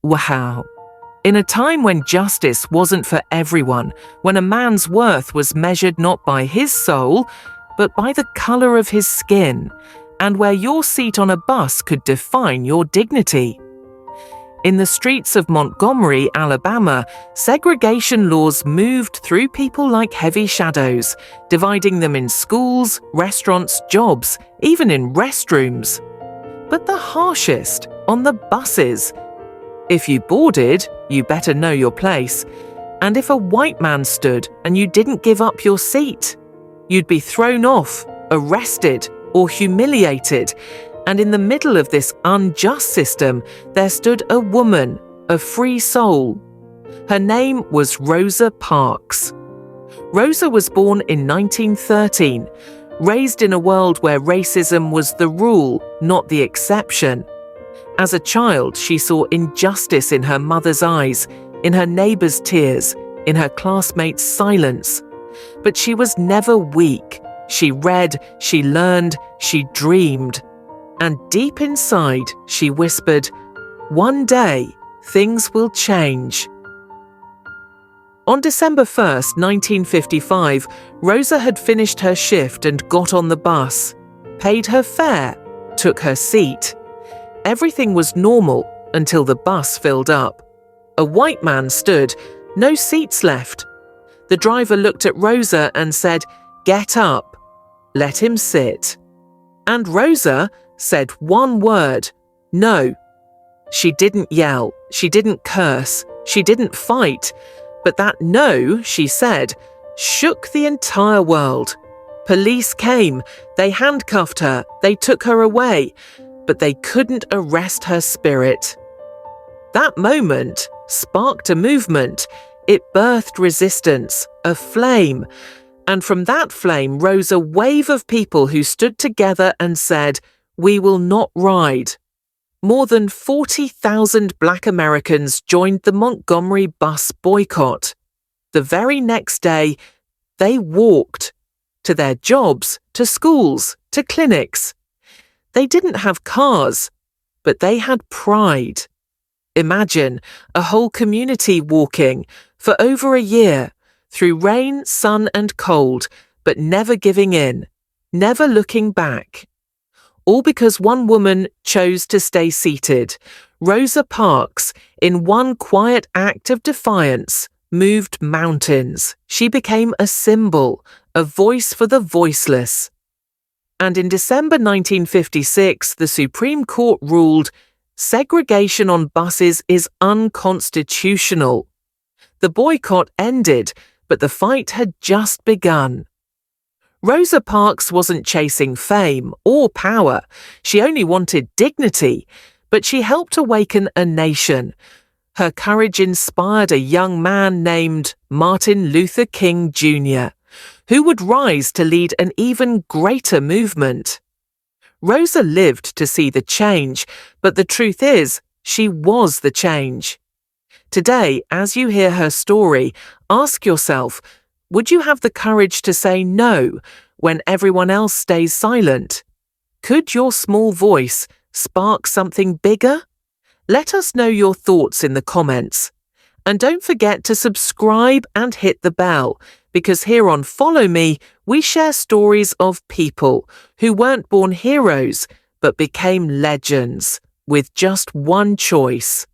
Wow. In a time when justice wasn't for everyone, when a man's worth was measured not by his soul, but by the color of his skin, and where your seat on a bus could define your dignity. In the streets of Montgomery, Alabama, segregation laws moved through people like heavy shadows, dividing them in schools, restaurants, jobs, even in restrooms. But the harshest, on the buses. If you boarded, you better know your place. And if a white man stood and you didn't give up your seat, you'd be thrown off, arrested, or humiliated. And in the middle of this unjust system, there stood a woman, a free soul. Her name was Rosa Parks. Rosa was born in 1913, raised in a world where racism was the rule, not the exception. As a child, she saw injustice in her mother's eyes, in her neighbors' tears, in her classmates' silence. But she was never weak. She read, she learned, she dreamed. And deep inside, she whispered, "One day, things will change." On December 1st, 1955, Rosa had finished her shift and got on the bus, paid her fare, took her seat. Everything was normal until the bus filled up. A white man stood, no seats left. The driver looked at Rosa and said, "Get up." Let him sit. And Rosa said one word, "No." She didn't yell, she didn't curse, she didn't fight. But that "no," she said, shook the entire world. Police came, they handcuffed her, they took her away. But they couldn't arrest her spirit. That moment sparked a movement. It birthed resistance, a flame. And from that flame rose a wave of people who stood together and said, "We will not ride." More than 40,000 Black Americans joined the Montgomery Bus Boycott. The very next day, they walked to their jobs, to schools, to clinics. They didn't have cars, but they had pride. Imagine a whole community walking for over a year, through rain, sun, and cold, but never giving in, never looking back. All because one woman chose to stay seated. Rosa Parks, in one quiet act of defiance, moved mountains. She became a symbol, a voice for the voiceless. And in December 1956, the Supreme Court ruled segregation on buses is unconstitutional. The boycott ended, but the fight had just begun. Rosa Parks wasn't chasing fame or power. She only wanted dignity, but she helped awaken a nation. Her courage inspired a young man named Martin Luther King Jr., who would rise to lead an even greater movement. Rosa lived to see the change, but the truth is, she was the change. Today, as you hear her story, ask yourself, would you have the courage to say no when everyone else stays silent? Could your small voice spark something bigger? Let us know your thoughts in the comments. And don't forget to subscribe and hit the bell, because here on Follow Me, we share stories of people who weren't born heroes, but became legends with just one choice.